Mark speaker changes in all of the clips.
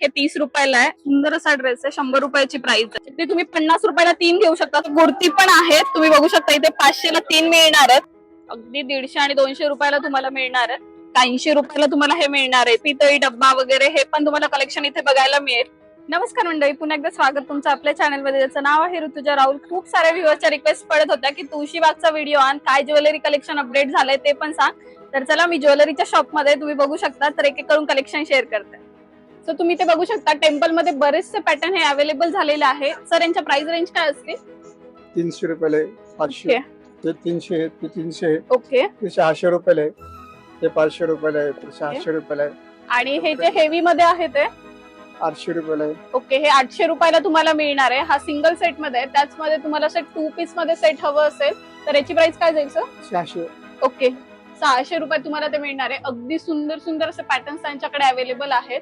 Speaker 1: हे 30 रुपयाला आहे. सुंदर असा ड्रेस आहे. 100 रुपयाची प्राइस आहे. ते तुम्ही 50 रुपयाला 3 घेऊ शकता. कुर्ती पण आहेत, तुम्ही बघू शकता इथे 500 ला 3 मिळणार आहेत. अगदी 150 आणि 200 रुपयाला तुम्हाला मिळणार आहे. 80 रुपयाला तुम्हाला हे मिळणार आहे. पितळी डब्बा वगैरे हे पण तुम्हाला कलेक्शन इथे बघायला मिळेल. नमस्कार मंडळी, पुन्हा एकदा स्वागत तुमचं आपल्या चॅनल मध्ये, ज्याचं नाव आहे ऋतुजा राहुल. खूप साऱ्या व्ह्यूअरच्या रिक्वेस्ट पडत होत्या की तुळशीबागचा व्हिडिओ आण, काय ज्वेलरी कलेक्शन अपडेट झालंय ते पण सांग. तर चला, मी ज्वेलरीच्या शॉप मध्ये तुम्ही बघू शकता, तर एक एक करून कलेक्शन शेअर करते. सो तुम्ही ते बघू शकता, टेम्पल मध्ये बरेचसे पॅटर्न हे अवेलेबल झालेले आहे. सर, यांच्या प्राइस रेंज काय असते?
Speaker 2: 300 रुपये, 500, ते 300, ते 300,
Speaker 1: ओके,
Speaker 2: ते 600 रुपये, ते 500 रुपये, ते 600 रुपये.
Speaker 1: आणि हे जे हेवी मध्ये आहे ते
Speaker 2: 800 रुपये.
Speaker 1: ओके, हे 800 रुपयाला तुम्हाला मिळणार आहे. हा सिंगल सेट मध्ये आहे. त्याच मध्ये तुम्हाला असं 2 पीस मध्ये सेट हवं असेल तर याची प्राइस काय जाईल सर?
Speaker 2: 600.
Speaker 1: ओके, 600 रुपये तुम्हाला ते मिळणार आहे. अगदी सुंदर सुंदर असे पॅटर्न्स त्यांच्याकडे अवेलेबल आहेत,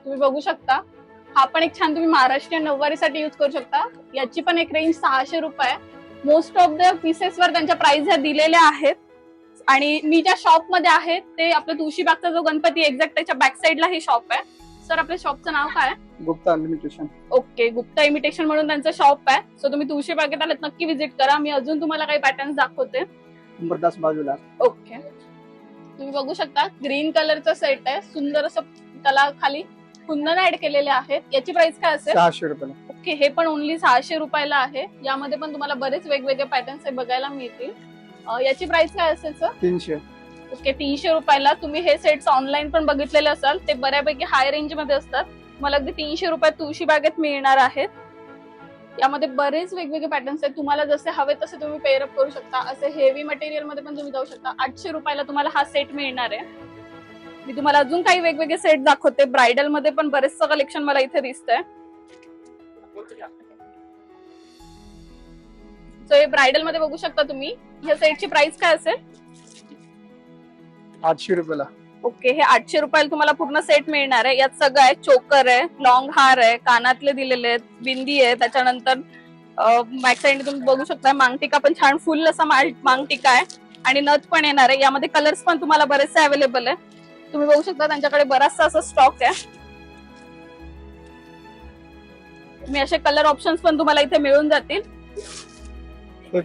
Speaker 1: तुम्ही बघू शकता. हा पण एक छान तुम्ही महाराष्ट्रीयन नऊवारीसाठी युज करू शकता. याची पण एक रेंज 600 रुपये. मोस्ट ऑफ द पीसेस वर त्यांच्या प्राइस ह्या दिलेल्या आहेत. आणि मी ज्या शॉप मध्ये आहे ते आपल्या तुळशीबागचा जो गणपती एक्झॅक्ट त्याच्या बॅक साइडला ही शॉप आहे. सर, आपल्या शॉपचं नाव काय?
Speaker 2: Gupta imitation.
Speaker 1: Okay, Gupta imitation म्हणून त्यांचं शॉप आहे. सो तुम्ही तुळशीबागेत आलात नक्की व्हिजिट करा. मी अजून तुम्हाला काही पॅटर्न्स दाखवते.
Speaker 2: नंबर 10 बाजूला.
Speaker 1: ओके, तुम्ही बघू शकता ग्रीन कलरचा सेट आहे. सुंदर असं त्याला खाली कुंदन ऍड केलेले आहेत. याची प्राइस काय असेल?
Speaker 2: 600 रुपये.
Speaker 1: ओके, हे पण ओनली 600 रुपयाला आहे. यामध्ये पण तुम्हाला बरेच वेगवेगळे पॅटर्न्स हे बघायला मिळतील. याची प्राइस काय असेल सर?
Speaker 2: 300.
Speaker 1: ओके, 300 रुपयाला. तुम्ही हे सेट्स ऑनलाईन पण बघितलेले असाल, ते बऱ्यापैकी हाय रेंज मध्ये असतात. मला अगदी 300 रुपयात तुळशीबागेत मिळणार आहेत. यामध्ये बरेच वेगवेगळे पॅटर्न्स आहेत. तुम्हाला जसे हवे तसे तुम्ही पेअरअप करू शकता. असे हेवी मटेरियल मध्ये पण तुम्ही जाऊ शकता. 800 रुपयाला तुम्हाला हा सेट मिळणार आहे. मी तुम्हाला अजून काही वेगवेगळे सेट दाखवते. ब्रायडल मध्ये पण बरेचसं कलेक्शन मला इथे दिसतंय. सो हे ब्रायडल मध्ये बघू शकता तुम्ही. या सेटची प्राइस काय असेल?
Speaker 2: 800 रुपयाला.
Speaker 1: ओके, हे 800 रुपयाला तुम्हाला पूर्ण सेट मिळणार आहे. यात सगळं आहे. चोकर आहे, लॉंग हार आहे, कानातले दिलेले आहेत, बिंदी आहे. त्याच्यानंतर बॅक साइड तुम्ही बघू शकता मांगटिका पण छान फुल असा मांगटिका आहे. आणि नथ पण येणार आहे. यामध्ये कलर्स पण तुम्हाला बरेचसे अवेलेबल आहे. तुम्ही बघू शकता त्यांच्याकडे बराचसा असा स्टॉक आहे. तुम्ही असे कलर ऑप्शन्स पण तुम्हाला इथे मिळून जातील.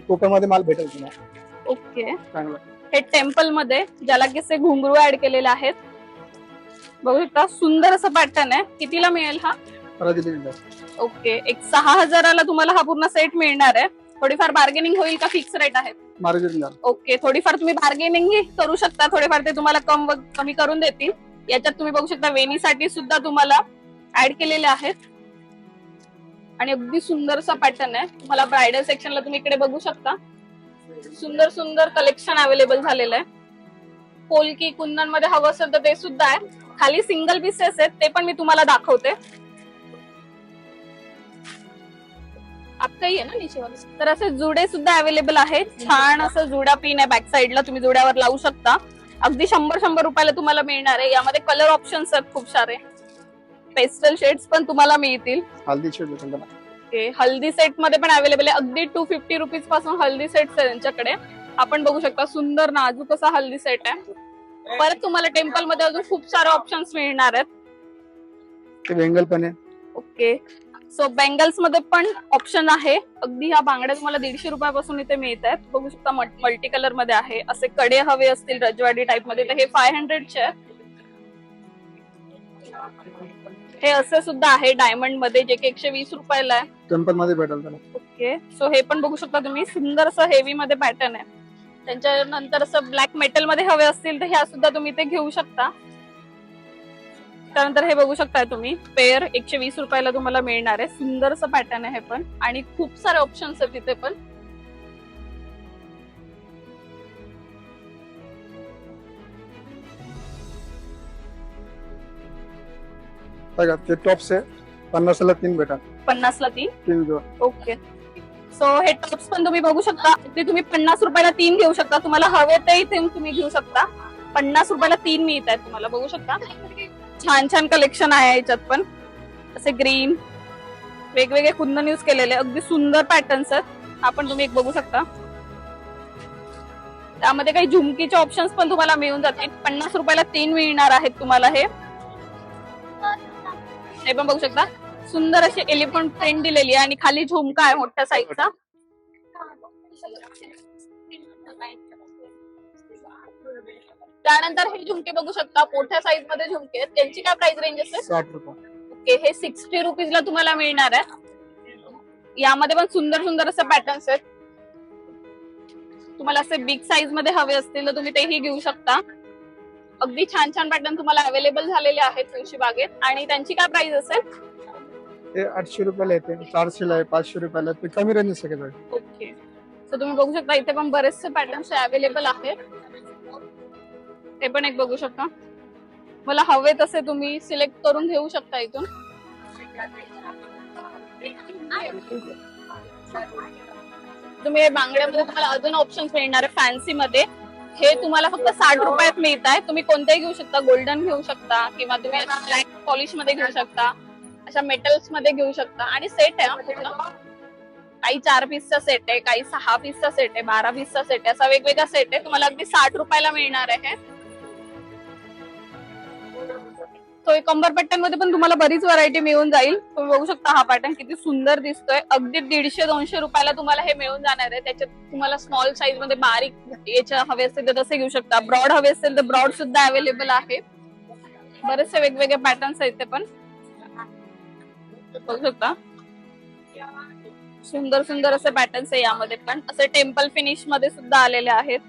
Speaker 2: कोकण मध्ये माल भेटेल तुम्हाला.
Speaker 1: ओके,
Speaker 2: चांगला.
Speaker 1: हे टेम्पल मध्ये ज्याला की असे घुंगरू ऍड केलेले आहेत. बघू शकता सुंदर असं पॅटर्न आहे. कितीला मिळेल हा? ओके, एक 6000ला तुम्हाला हा पूर्ण सेट मिळणार आहे. थोडीफार बार्गेनिंग होईल का? फिक्स रेट आहे? ओके, थोडीफार तुम्ही बार्गेनिंग करू शकता. थोडेफार ते तुम्हाला कमी करून देतील. याच्यात तुम्ही बघू शकता वेणीसाठी सुद्धा तुम्हाला ऍड केलेले आहेत. आणि अगदी सुंदर असा पॅटर्न आहे. तुम्हाला ब्रायडल सेक्शनला तुम्ही इकडे बघू शकता सुंदर सुंदर कलेक्शन अवेलेबल झालेलं आहे. पोलकी कुंदन मध्ये हवं असेल तर ते सुद्धा आहे. खाली सिंगल पीसेस आहेत, ते पण मी तुम्हाला दाखवते. आपकाही आहे ना नीचे वाले. तर असे जुडे सुद्धा अवेलेबल आहेत. छान असं जुडा पिन आहे बॅक साइडला, तुम्ही जुड्यावर लावू शकता. अगदी 100 रुपयाला तुम्हाला मिळणार आहे. यामध्ये कलर ऑप्शन्स आहेत खूप सारे. पेस्टल शेड्स पण तुम्हाला मिळतील.
Speaker 2: हल्दी शेड भेटेल.
Speaker 1: ओके, हल्दी सेट मध्ये पण अवेलेबल आहे. अगदी 250 रुपीज पासून हल्दी सेट्स आहे त्यांच्याकडे. आपण बघू शकता सुंदर नाजूक असा हल्दी सेट आहे. परत तुम्हाला टेम्पल मध्ये अजून खूप सारे ऑप्शन्स मिळणार आहेत.
Speaker 2: बेंगल पण आहे.
Speaker 1: ओके, सो बेंगल्स मध्ये पण ऑप्शन आहे. अगदी ह्या बांगड्या तुम्हाला 150 रुपयापासून इथे मिळत आहेत. बघू शकता मल्टी कलर मध्ये आहे. असे कडे हवे असतील रजवाडी टाइप मध्ये तर हे 500 चे आहे. हे असे सुद्धा आहे डायमंड मध्ये, जे की 120 रुपयाला आहे.
Speaker 2: टेम्पल मध्ये भेटेल त्याला.
Speaker 1: ओके, सो हे पण बघू शकता तुम्ही. सुंदर असं हेवी मध्ये पॅटर्न आहे. त्यांच्यानंतर असं ब्लॅक मेटल मध्ये हवे असतील तर ह्या सुद्धा तुम्ही ते घेऊ शकता. त्यानंतर हे बघू शकताय तुम्ही पेअर 120 रुपयाला तुम्हाला मिळणार आहे. सुंदर असं पॅटर्न आहे हे पण. आणि खूप सारे ऑप्शन्स आहेत तिथे पण.
Speaker 2: बघा, ते टॉप्स आहे. 50ला 3 भेटा.
Speaker 1: 50ला 3
Speaker 2: जोड.
Speaker 1: ओके, सो हे टॉप्स पण तुम्ही बघू शकता. ते तुम्ही 50 रुपयाला 3 घेऊ शकता. तुम्हाला हवे ते इथे तुम्ही घेऊ शकता. 50 रुपयाला 3 मिळत आहेत तुम्हाला. बघू शकता छान छान कलेक्शन आहे याच्यात पण. असे ग्रीन वेगवेगळे कुंदन यूज केलेले अगदी सुंदर पॅटर्न्स आहेत. आपण तुम्ही एक बघू शकता. त्यामध्ये काही झुमकीचे ऑप्शन्स पण तुम्हाला मिळून जातील. 50 रुपयाला 3 मिळणार आहेत तुम्हाला हे. हे पण बघू शकता, सुंदर अशी एलिफंट प्रिंट दिलेली आहे आणि खाली झुमका आहे मोठ्या साईजचा. त्यानंतर हे झुमके बघू शकता, मोठ्या साईज मध्ये झुमके आहेत. त्यांची काय प्राइस रेंज असेल?
Speaker 2: 60 रुपये.
Speaker 1: ओके, हे 60 रुपीजला तुम्हाला मिळणार आहे. यामध्ये पण सुंदर सुंदर असे पॅटर्न्स आहेत. तुम्हाला असे बिग साईज मध्ये हवे असतील तर तुम्ही तेही घेऊ शकता. अगदी छान छान पॅटर्न तुम्हाला अवेलेबल झालेले आहेत तुळशी बागेत. आणि त्यांची काय प्राइस असेल?
Speaker 2: ते 800 रुपयाला येते, 400 ला आहे, 500 रुपयाला ते कमी रेंज सगळे.
Speaker 1: ओके, तर तुम्ही बघू शकता इथे पण बरेचसे पॅटर्न्स अवेलेबल आहेत. हे पण एक बघू शकता. मला हवे तसे तुम्ही सिलेक्ट करून घेऊ शकता इथून. तुम्ही हे बांगड्यामध्ये तुम्हाला अजून ऑप्शन्स मिळणार आहे फॅन्सी मध्ये. हे तुम्हाला फक्त 60 रुपयात मिळत आहे. तुम्ही कोणतेही घेऊ शकता, गोल्डन घेऊ शकता किंवा तुम्ही ब्लॅक पॉलिश मध्ये घेऊ शकता, अशा मेटल्स मध्ये घेऊ शकता. आणि सेट आहे पूर्ण, काही 4 पीसचा सेट आहे, काही 6 पीसचा सेट आहे, 12 पीसचा सेट आहे, असा वेगवेगळा सेट आहे. तुम्हाला अगदी 60 रुपयाला मिळणार आहे. तो कंबर पॅटर्न मध्ये पण तुम्हाला बरीच व्हरायटी मिळून जाईल. तुम्ही बघू शकता हा पॅटर्न किती सुंदर दिसतोय. अगदी 150-200 रुपयाला तुम्हाला हे मिळून जाणार आहे. त्याच्यात तुम्हाला स्मॉल साईज मध्ये बारीक याच्या हवे असतील तर तसे घेऊ शकता. ब्रॉड हवे असेल तर ब्रॉड सुद्धा अवेलेबल आहे. बरेचसे वेगवेगळे पॅटर्न्स आहेत ते पण बघू शकता. सुंदर सुंदर असे पॅटर्न्स आहे यामध्ये पण. असे टेम्पल फिनिश मध्ये सुद्धा आलेले आहेत.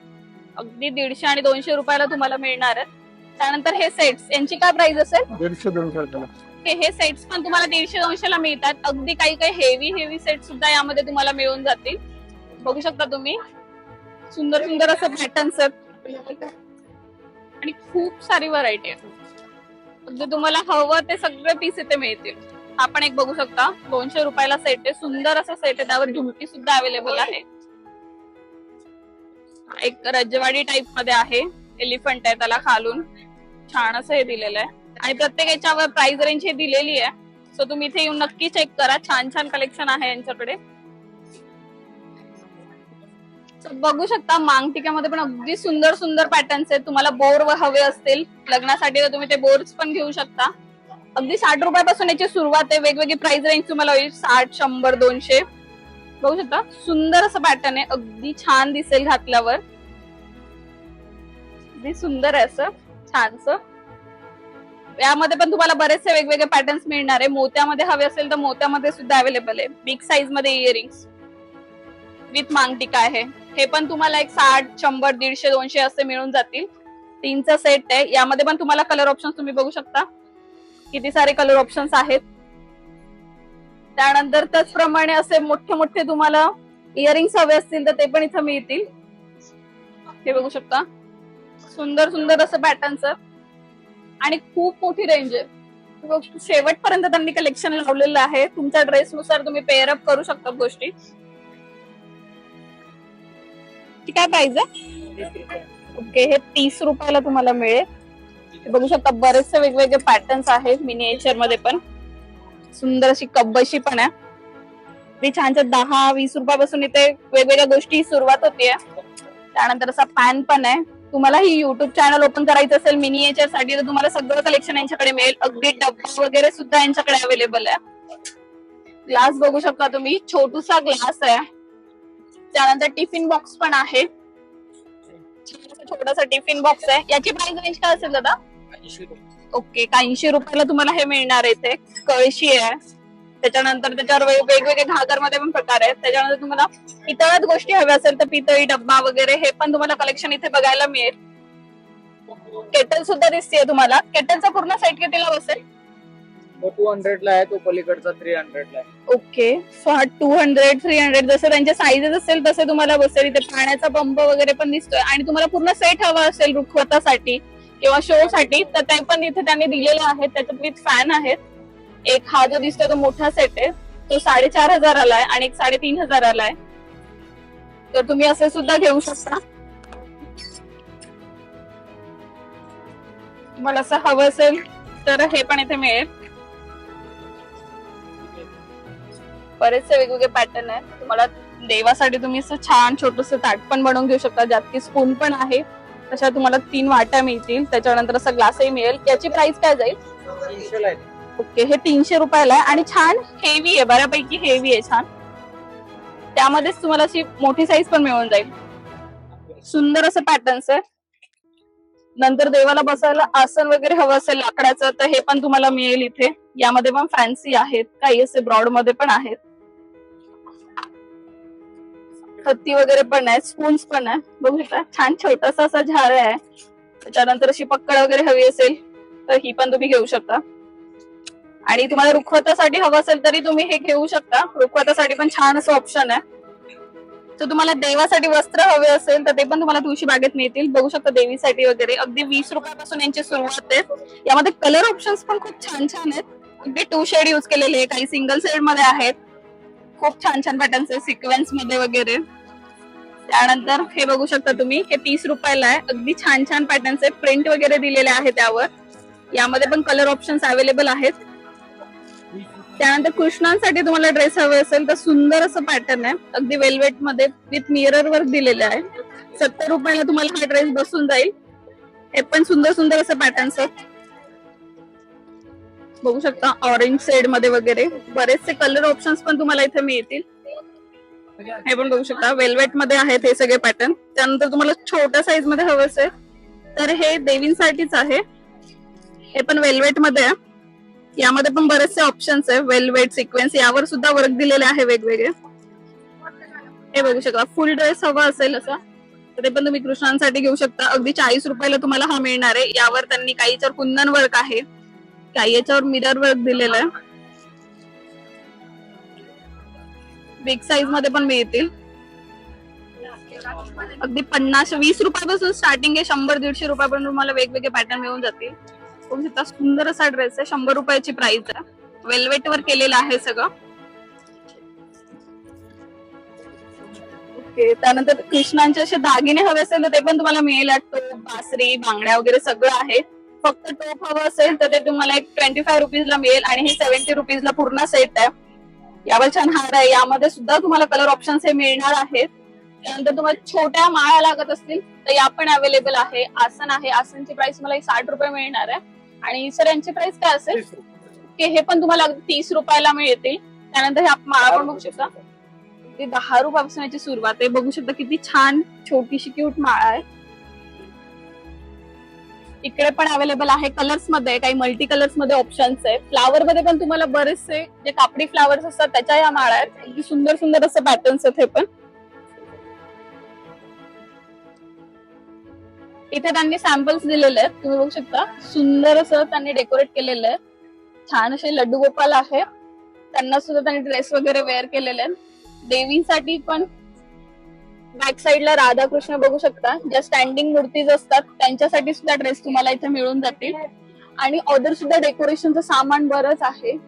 Speaker 1: अगदी 150 आणि 200 रुपयाला तुम्हाला मिळणार आहेत. त्यानंतर हे सेट्स, यांची काय प्राइस असेल?
Speaker 2: 150-200 रुपयाला.
Speaker 1: हे सेट्स पण तुम्हाला 150-200 ला मिळतात. अगदी काही काही हेवी सेट सुद्धा यामध्ये तुम्हाला मिळून जातील. बघू शकता तुम्ही, सुंदर सुंदर असं पॅटर्न्स आहेत आणि खूप सारी व्हरायटी आहे. अगदी तुम्हाला हवं ते सगळे पीस इथे मिळतील. आपण एक बघू शकता, 200 रुपयाला सेट आहे. सुंदर असा सेट आहे, त्यावर झुमकी सुद्धा अवेलेबल आहे. एक रजवाडी टाइप मध्ये आहे, एलिफंट आहे त्याला खालून, छान असं हे दिलेलं आहे. आणि प्रत्येक याच्यावर प्राइस रेंज हे दिलेली आहे. सो तुम्ही इथे येऊन नक्की चेक करा, छान छान कलेक्शन आहे यांच्याकडे. बघू शकता मांगटिकामध्ये पण अगदी सुंदर सुंदर पॅटर्न्स आहेत. तुम्हाला बोर हवे असतील लग्नासाठी तर तुम्ही ते बोर्स पण घेऊ शकता. अगदी 60 रुपयापासून याची सुरुवात आहे. वेगवेगळी प्राइस रेंज तुम्हाला होईल, 60, 100, 200. बघू शकता सुंदर असं पॅटर्न आहे, अगदी छान दिसेल घातल्यावर. अगदी सुंदर आहे असं छानसं. यामध्ये पण तुम्हाला बरेचसे वेगवेगळे पॅटर्न्स मिळणार आहे. मोत्यामध्ये हवे असेल तर मोत्यामध्ये सुद्धा अवेलेबल आहे. बिग साईज मध्ये इयरिंग्स विथ मांगटिका आहे. हे पण तुम्हाला एक 60, 100, 150, 200 असे मिळून जातील. 3चा सेट आहे. यामध्ये पण तुम्हाला कलर ऑप्शन्स तुम्ही बघू शकता, किती सारे कलर ऑप्शन्स आहेत. त्यानंतर त्याचप्रमाणे असे मोठे मोठे तुम्हाला इयरिंग्स हवे असतील तर ते पण इथं मिळतील. हे बघू शकता, सुंदर सुंदर असं पॅटर्न्स आणि खूप मोठी रेंज आहे. शेवटपर्यंत त्यांनी कलेक्शन लावलेलं आहे. तुमच्या ड्रेसनुसार तुम्ही पेअरअप करू शकता गोष्टी. काय प्राइस आहे? ओके, हे 30 रुपयाला तुम्हाला मिळेल. बघू शकता बरेचसे वेगवेगळे पॅटर्न्स आहेत मिनिएचर मध्ये पण. सुंदर अशी कब्बशी पण आहे. ती छान छान 10-20 रुपयापासून इथे वेगवेगळ्या गोष्टी सुरुवात होतीये. त्यानंतर असा पॅन पण आहे. तुम्हाला ही युट्यूब चॅनल ओपन करायचं असेल मिनिएचर साठी तर तुम्हाला सगळं कलेक्शन यांच्याकडे मिळेल. अगदी डब्बा वगैरे सुद्धा यांच्याकडे अवेलेबल आहे. ग्लास बघू शकता तुम्ही, छोटूसा ग्लास आहे. त्यानंतर टिफिन बॉक्स पण आहे, छोटासा टिफिन बॉक्स आहे. याची प्राइस रेंज काय असेल दादा? ओके, 80 रुपयाला तुम्हाला हे मिळणार आहे. इथे कळशी आहे. त्याच्यानंतर त्याच्यावर वेगवेगळे घागर मध्ये पण प्रकार आहेत. त्याच्यानंतर तुम्हाला पितळात गोष्टी हव्या असेल तर पितळी डब्बा वगैरे हे पण तुम्हाला कलेक्शन इथे बघायला मिळेल. केटल सुद्धा दिसते तुम्हाला. केटलचा पूर्ण सेट कितीला बसेल?
Speaker 3: 200 ला आहे, तो पलीकडचा 300 ला आहे.
Speaker 1: ओके, सो हा 200, 300 जसं त्यांचे साईजेस असेल तसे तुम्हाला बसेल. इथे पाण्याचा पंप वगैरे पण दिसतोय. आणि तुम्हाला पूर्ण सेट हवा असेल रुखवतासाठी किंवा शो साठी तर ते पण इथे त्यांनी दिलेले आहेत. त्याच्यात विथ फॅन आहेत. एक हा जो दिसतोय तो मोठा सेट आहे, तो 4500 आहे आणि एक 3500 आहे. तर तुम्ही असे सुद्धा घेऊ शकता. तुम्हाला असं हवं असेल तर हे पण इथे मिळेल. बरेचसे वेगवेगळे पॅटर्न आहेत. तुम्हाला देवासाठी तुम्ही असं छान छोटस ताट पण बनवून घेऊ शकता, ज्यात की स्पून पण आहे. तशा तुम्हाला 3 वाट्या मिळतील. त्याच्यानंतर असं ग्लासही मिळेल. याची प्राइस काय जाईल?
Speaker 3: 300 ला आहे.
Speaker 1: ओके, हे 300 रुपयाला आहे आणि छान हेवी आहे, बऱ्यापैकी हेवी आहे छान. त्यामध्येच तुम्हाला अशी मोठी साईज पण मिळून जाईल. सुंदर असं पॅटर्न्स आहे. नंतर देवाला बसायला आसन वगैरे हवं असेल लाकडाचं तर हे पण तुम्हाला मिळेल इथे. यामध्ये पण फॅन्सी आहेत, काही असे ब्रॉड मध्ये पण आहेत. हत्ती वगैरे पण आहे, स्पून्स पण आहे. बघू शकता छान छोटासा असा झाड आहे. त्याच्यानंतर अशी पक्कड वगैरे हवी असेल तर ही पण तुम्ही घेऊ शकता. आणि तुम्हाला रुखवतासाठी हवं असेल तरी तुम्ही हे घेऊ शकता. रुखवतासाठी पण छान असं ऑप्शन आहे. तर तुम्हाला देवासाठी वस्त्र हवे असेल तर ते पण तुम्हाला तुळशी बागेत मिळतील. बघू शकता देवीसाठी वगैरे अगदी 20 रुपयापासून यांची सुरुवात आहे. यामध्ये कलर ऑप्शन्स पण खूप छान छान आहेत. अगदी 2 शेड यूज केलेले आहे, काही सिंगल शेड मध्ये आहेत. खूप छान छान पॅटर्न्स आहे सिक्वेन्स मध्ये वगैरे. त्यानंतर हे बघू शकता तुम्ही, हे 30 रुपयाला आहे. अगदी छान छान पॅटर्न्स आहे, प्रिंट वगैरे दिलेले आहे त्यावर. यामध्ये पण कलर ऑप्शन्स अवेलेबल आहेत. त्यानंतर कृष्णांसाठी तुम्हाला ड्रेस हवे असेल तर सुंदर असं पॅटर्न आहे, अगदी वेल्वेट मध्ये विथ मिरर वर्क दिलेलं आहे. 70 रुपयाला तुम्हाला हा ड्रेस बसून जाईल. हे पण सुंदर सुंदर असं पॅटर्न्स आहेत. बघू शकता ऑरेंज शेड मध्ये वगैरे बरेचसे कलर ऑप्शन्स पण तुम्हाला इथे मिळतील. हे पण बघू शकता वेल्वेट मध्ये आहेत हे सगळे पॅटर्न. त्यानंतर तुम्हाला छोट्या साईज मध्ये हवं असेल तर हे देवींसाठीच आहे. हे पण वेल्वेट मध्ये आहे. यामध्ये पण बरेचसे ऑप्शन्स आहे, वेल्वेट सिक्वेन्स यावर सुद्धा वर्क दिलेले आहे वेगवेगळे. हे बघू शकता फुल ड्रेस हवा असेल असा तर ते पण तुम्ही कृष्णांसाठी घेऊ शकता. अगदी 40 रुपयाला तुम्हाला हा मिळणार आहे. यावर त्यांनी काही याच्यावर कुंदन वर्क आहे, काही याच्यावर मिरर वर्क दिलेलं आहे. बिग साईज मध्ये पण मिळतील. अगदी 50-20 रुपयापासून स्टार्टिंग आहे. 100-150 रुपयापर्यंत तुम्हाला वेगवेगळे पॅटर्न मिळून जातील. सुंदर असा ड्रेस आहे, 100 रुपयाची प्राइस आहे. वेल्वेट वर केलेलं आहे सगळं. ओके, त्यानंतर कृष्णांचे असे दागिने हवे असेल तर ते पण तुम्हाला मिळेल. टोप, बासरी, बांगड्या वगैरे सगळं आहे. फक्त टोप हवं असेल तर ते तुम्हाला एक 25 रुपीजला मिळेल आणि हे 70 रुपीजला पूर्ण सेट आहे. यावर छान हार आहे. यामध्ये सुद्धा तुम्हाला कलर ऑप्शन्स हे मिळणार आहेत. त्यानंतर तुम्हाला छोट्या माळा लागत असतील तर या पण अवेलेबल आहे. आसन आहे, आसनची प्राइस मला 60 रुपये मिळणार आहे. आणि सर यांची प्राइस काय असेल? की हे पण तुम्हाला अगदी 30 रुपयाला मिळतील. त्यानंतर हे माळा पण बघू शकता, 10 रुपयापासून याची सुरुवात आहे. बघू शकता किती छान छोटीशी क्यूट माळा आहे. इकडे पण अवेलेबल आहे कलर्स मध्ये, काही मल्टी कलर्स मध्ये ऑप्शन्स आहे. फ्लावर मध्ये पण तुम्हाला बरेचसे जे कापडी फ्लावर्स असतात त्याच्या या माळा आहेत. अगदी सुंदर सुंदर असं पॅटर्न्स आहेत. हे पण इथे त्यांनी सॅम्पल्स दिलेले आहेत, तुम्ही बघू शकता. सुंदर असं त्यांनी डेकोरेट केलेलं आहे. छान असे लड्डू गोपाल आहे, त्यांना सुद्धा त्यांनी ड्रेस वगैरे वेअर केलेले आहेत. देवींसाठी पण बॅक साईडला राधाकृष्ण बघू शकता, ज्या स्टँडिंग मूर्तीज असतात त्यांच्यासाठी सुद्धा ड्रेस तुम्हाला इथे मिळून जातील. आणि ऑर्डर सुद्धा डेकोरेशनचं सामान बरंच आहे.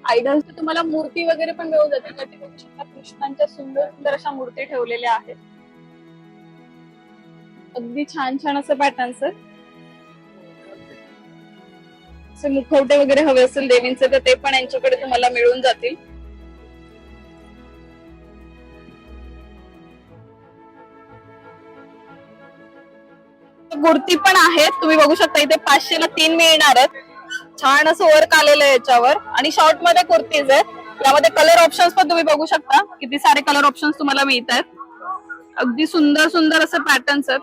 Speaker 1: आयडल्स तुम्हाला मूर्ती वगैरे पण मिळून जातील. वरती बघू शकता कृष्णांच्या सुंदर सुंदर अशा मूर्ती ठेवलेल्या आहेत. अगदी छान छान असं पॅटर्न्स आहे. असे मुखवटे वगैरे हवे असेल देवींचे तर ते पण यांच्याकडे तुम्हाला मिळून जातील. कुर्ती पण आहेत, तुम्ही बघू शकता. इथे 500 ला 3 मिळणार आहेत. छान असं वर्क आलेलं आहे याच्यावर. आणि शॉर्ट मध्ये कुर्तीज आहेत. यामध्ये कलर ऑप्शन्स पण तुम्ही बघू शकता, किती सारे कलर ऑप्शन्स तुम्हाला मिळत आहेत. अगदी सुंदर सुंदर असे पॅटर्न्स आहेत.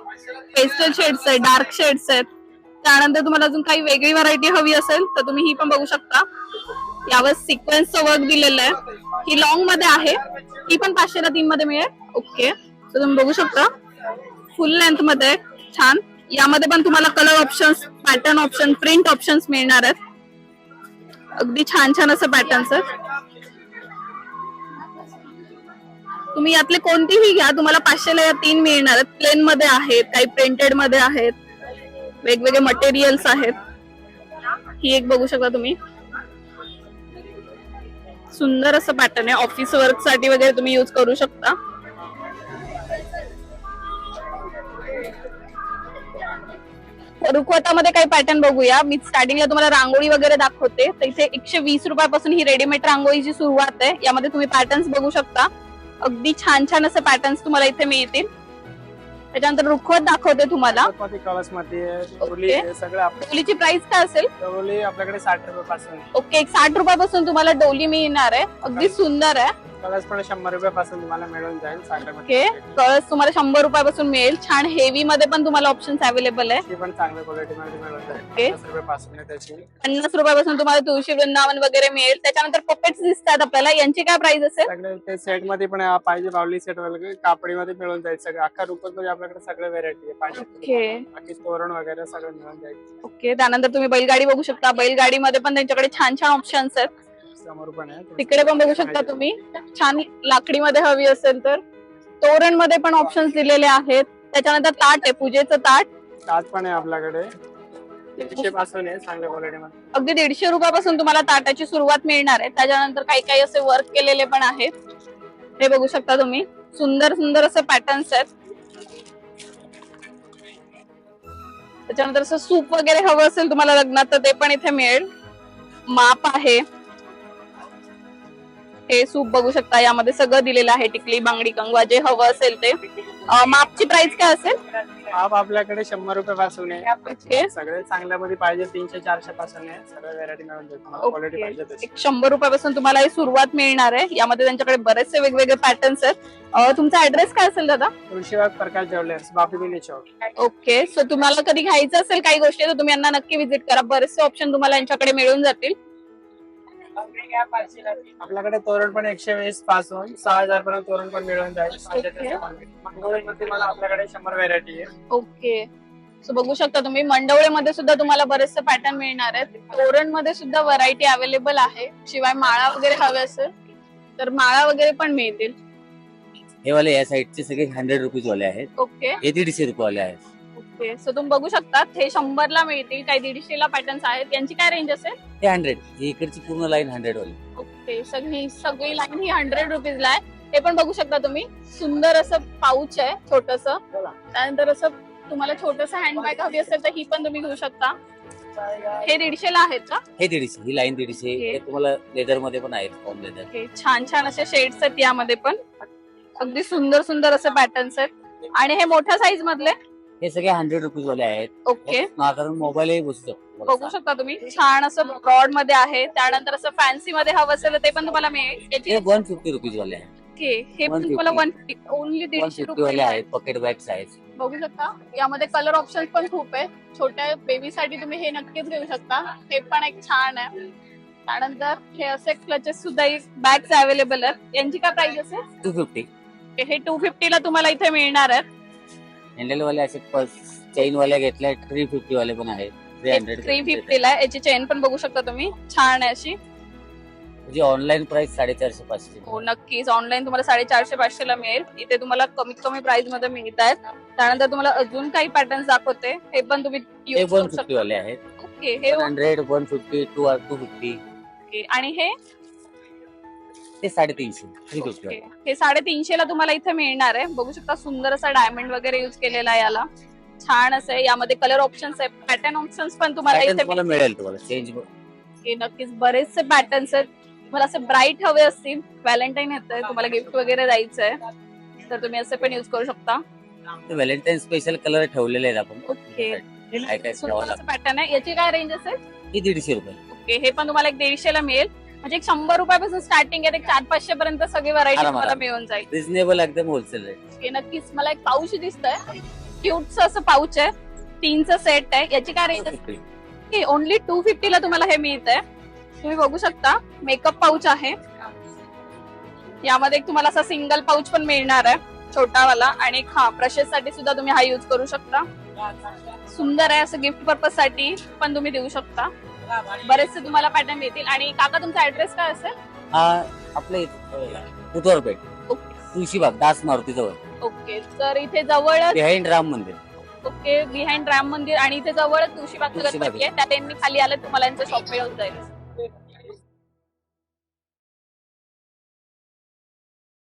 Speaker 1: पेस्टल शेड्स आहेत, डार्क शेड्स आहेत. त्यानंतर तुम्हाला अजून काही वेगळी व्हरायटी हवी असेल तर तुम्ही ही पण बघू शकता. यावर सिक्वेन्सचं वर्क दिलेलं आहे. ही लॉंग मध्ये आहे, ही पण 500 ला 3 मध्ये मिळेल. ओके, तर तुम्ही बघू शकता फुल लेंथ मध्ये छान. यामध्ये पण तुम्हाला colour options, pattern option, print options मिळणार आहेत. अगदी छान छान असं पॅटर्न्स आहेत. तुम्ही यातले कोणतीही घ्या, तुम्हाला 500 ला 3 मिळणार आहेत. प्लेन मध्ये आहेत, काही प्रिंटेड मध्ये आहेत, वेगवेगळे मटेरियल्स आहेत. ही एक बघू शकता तुम्ही, सुंदर असं पॅटर्न आहे. ऑफिस वर्क साठी वगैरे तुम्ही यूज करू शकता. रुखवतामध्ये काही पॅटर्न बघूया. मी स्टार्टिंगला तुम्हाला रांगोळी वगैरे दाखवते. तर इथे 120 रुपयापासून ही रेडीमेड रांगोळीची सुरुवात आहे. यामध्ये तुम्ही पॅटर्न्स बघू शकता. अगदी छान छान असे पॅटर्न्स तुम्हाला इथे मिळतील. त्याच्यानंतर रुखवत दाखवते तुम्हाला.
Speaker 3: कळस मध्ये डोली आहे, सगळं आपलं.
Speaker 1: डोलीची प्राइस काय असेल?
Speaker 3: डोली आपल्याकडे 60 रुपयापासून.
Speaker 1: ओके, 60 रुपयापासून तुम्हाला डोली मिळणार आहे. अगदी सुंदर आहे.
Speaker 3: कळस पण 100 रुपयापासून तुम्हाला मिळून जाईल. 60
Speaker 1: ओके, कळस तुम्हाला 100 रुपयापासून मिळेल. छान हेवी मध्ये पण तुम्हाला ऑप्शन्स अवेलेबल आहे.
Speaker 3: ती पण चांगल्या क्वालिटी मध्ये मिळून जाईल.
Speaker 1: ओके.
Speaker 3: 50 रुपयापासून आहे त्याची.
Speaker 1: 50 रुपयापासून तुम्हाला तुळशी वृंदावन वगैरे मिळेल. त्याच्यानंतर पपेट्स दिसतात आपल्याला, यांची काय प्राइस असेल?
Speaker 3: सगळे ते सेट मध्ये पण पाहिजे बावली सेट वगैरे कापडी मध्ये मिळून जाईल. सगळं अख्खा रुपयात मध्ये आपल्याकडे सगळे व्हेरायटी आहे. पाहिजे
Speaker 1: ओके
Speaker 3: बाकी तोरण वगैरे सगळं मिळून जाईल.
Speaker 1: ओके, त्यानंतर तुम्ही बैलगाडी बघू शकता. बैलगाडी मध्ये पण त्यांच्याकडे छान छान ऑप्शन्स आहेत.
Speaker 3: समोर पण आहे.
Speaker 1: तिकडे पण बघू शकता तुम्ही. छान लाकडीमध्ये हवी असेल तर तोरण मध्ये पण ऑप्शन्स दिलेले आहेत. त्याच्यानंतर ताट आहे, पूजेचं ताट.
Speaker 3: ताट पण आहे आपल्याकडे 150 पासून आहे चांगल्या क्वालिटी मध्ये.
Speaker 1: अगदी 150 रुपयापासून तुम्हाला ताटाची सुरुवात मिळणार आहे. त्याच्यानंतर काही काही असे वर्क केलेले पण आहेत. हे बघू शकता तुम्ही. सुंदर सुंदर असे पॅटर्न्स आहेत. त्याच्यानंतर असं सूप वगैरे हवं असेल तुम्हाला लग्नात तर ते पण इथे मिळेल. माप आहे. हे सूप बघू शकता, यामध्ये सगळं दिलेलं आहे. टिकली, बांगडी, कंगवा जे हवं असेल ते. मापची प्राइस काय असेल?
Speaker 3: माप आपल्याकडे 100 रुपयापासून आहे.
Speaker 1: ओके.
Speaker 3: सगळे चांगल्या मध्ये पाहिजे 300-400 पासून आहे. सगळ्या व्हेरायटी मिळून जाईल. क्वालिटी पाहिजे तशी.
Speaker 1: 100 रुपयापासून तुम्हाला ही सुरुवात मिळणार आहे. यामध्ये त्यांच्याकडे बरेचसे वेगवेगळे पॅटर्न्स आहेत. तुमचा ऍड्रेस काय असेल दादा?
Speaker 3: तुळशीबाग प्रकाश ज्वेलर्स, बापी चौक.
Speaker 1: ओके, सो तुम्हाला कधी घ्यायचं असेल काही गोष्टी तर तुम्ही यांना नक्की व्हिजिट करा. बरेचसे ऑप्शन तुम्हाला यांच्याकडे मिळून जातील.
Speaker 3: आपल्याकडे तोरण पण 120 पासून 6000 पर्यंत तोरण पण मिळून जाईल. मंगळमध्ये मला आपल्याकडे 100 व्हेरायटी आहे.
Speaker 1: ओके, सो बघू शकता तुम्ही. मंडवळेमध्ये सुद्धा तुम्हाला बरेचसे पॅटर्न मिळणार आहेत. तोरण मध्ये सुद्धा व्हरायटी अवेलेबल आहे. शिवाय माळा वगैरे हवे असेल तर माळा वगैरे पण मिळतील.
Speaker 4: हे वाले या साईडचे सगळे 100 रुपीज वाले आहेत.
Speaker 1: ओके
Speaker 4: हे 150 रुपये वाले आहेत.
Speaker 1: ओके, सो तुम्ही बघू शकता हे 100 ला मिळतील. काही 150 ला पॅटर्न्स आहेत. यांची काय रेंज असेल?
Speaker 4: हे 100. ही इकडची पूर्ण लाईन 100 वाली.
Speaker 1: ओके, सगळी लाईन ही 100 रुपीजला आहे. हे पण बघू शकता तुम्ही. सुंदर असं पाऊच आहे छोटस. त्यानंतर असं तुम्हाला छोटस हँडबॅग हवी असेल तर ही पण तुम्ही घेऊ शकता. हे 150 ला आहेत का?
Speaker 4: हे 150. ही लाईन 150. हे तुम्हाला लेदर मध्ये पण आहेत, फॉर्म लेदर.
Speaker 1: ओके, छान छान असे शेड्स आहेत यामध्ये पण. अगदी सुंदर सुंदर असे पॅटर्न्स आहेत. आणि हे मोठ्या साईज मधले
Speaker 4: हे सगळे 100 रुपीज वाले आहेत.
Speaker 1: ओके,
Speaker 4: कारण मोबाईल बसतो.
Speaker 1: बघू शकता तुम्ही. छान असं ब्रॉड मध्ये आहे. त्यानंतर असं फॅन्सी मध्ये हवं असेल तर ते पण तुम्हाला मिळेल.
Speaker 4: हे 150 रुपीज वाले आहेत.
Speaker 1: ओके, हे पण तुम्हाला 150 ओनली 150
Speaker 4: 150 वाले
Speaker 1: रुपये
Speaker 4: आहेत. पॉकेट बॅग्स आहेत.
Speaker 1: बघू शकता. यामध्ये कलर ऑप्शन्स पण खूप आहे. छोट्या बेबीसाठी तुम्ही हे नक्कीच घेऊ शकता. हे पण एक छान आहे. त्यानंतर हे असे क्लचेस सुद्धा बॅग्स अवेलेबल आहेत. यांची काय प्राइस असेल?
Speaker 4: 250.
Speaker 1: हे 250 ला तुम्हाला इथे मिळणार आहेत.
Speaker 4: हँडल वाले असे चेन वाले घेतले 350 वाले पण आहेत.
Speaker 1: 350 ला याची चेन पण बघू शकता तुम्ही. छान आहे अशी.
Speaker 4: म्हणजे ऑनलाईन प्राइस 450-500.
Speaker 1: हो नक्कीच. ऑनलाईन तुम्हाला 450-500 ला मिळेल. इथे तुम्हाला कमीत कमी प्राइस मध्ये मिळत आहेत. त्यानंतर तुम्हाला अजून काही पॅटर्न्स दाखवते. हे पण तुम्ही
Speaker 4: हे 150 वाले आहेत.
Speaker 1: ओके, हे
Speaker 4: 100, 150, 250.
Speaker 1: ओके, आणि हे
Speaker 4: ते 350. 350
Speaker 1: ओके, हे 350 ला तुम्हाला इथे मिळणार आहे. बघू शकता. सुंदर असा डायमंड वगैरे युज केलेला आहे याला. छान असं आहे. यामध्ये कलर ऑप्शन्स आहे. पॅटर्न ऑप्शन्स पण तुम्हाला इथे
Speaker 4: मिळेल. तुम्हाला चेंज
Speaker 1: नक्कीच बरेचसे पॅटर्न्स आहेत. तुम्हाला असे ब्राईट हवे असतील, व्हॅलेंटाईन येतंय, तुम्हाला गिफ्ट वगैरे द्यायचंय तर तुम्ही असे पण युज करू शकता.
Speaker 4: व्हॅलेंटाईन स्पेशल कलर ठेवलेले आहेत आपण.
Speaker 1: ओके,
Speaker 4: सुंदर
Speaker 1: पॅटर्न आहे. याची काय रेंज असेल?
Speaker 4: ही 150 रुपये.
Speaker 1: ओके, हे पण तुम्हाला 150 ला मिळेल. म्हणजे 100 रुपयापासून स्टार्टिंग आहे. 400-500 पर्यंत सगळी व्हरायटी तुम्हाला मिळून जाईल.
Speaker 4: रिझनेबल एकदम होलसेल रेट.
Speaker 1: ओके, नक्कीच. मला एक पाऊच दिसतंय. क्यूटचं असं पाऊच आहे. 3चं सेट आहे. याची काय रेंज असेल? ओनली 250 ला तुम्हाला हे मिळतंय. तुम्ही बघू शकता. मेकअप पाऊच आहे. यामध्ये तुम्हाला असा सिंगल पाऊच पण मिळणार आहे छोटावाला. आणि ब्रशेस साठी सुद्धा तुम्ही हा युज करू शकता. सुंदर आहे. असं गिफ्ट पर्पज साठी पण तुम्ही देऊ शकता. बरेचसे तुम्हाला पॅटर्न मिळतील. आणि काका तुमचा ऍड्रेस काय असेल?
Speaker 4: आपले बुधवारपेठ, तुळशीबाग, दास मारुती जवळ.
Speaker 1: ओके, तर इथे जवळ
Speaker 4: बिहाइंड राम मंदिर.
Speaker 1: ओके, बिहाइंड राम मंदिर. आणि इथे जवळ तुळशीबाग गणपती आहे. त्या त्यांनी खाली आलं तुम्हाला यांचं शॉप मिळून जाईल.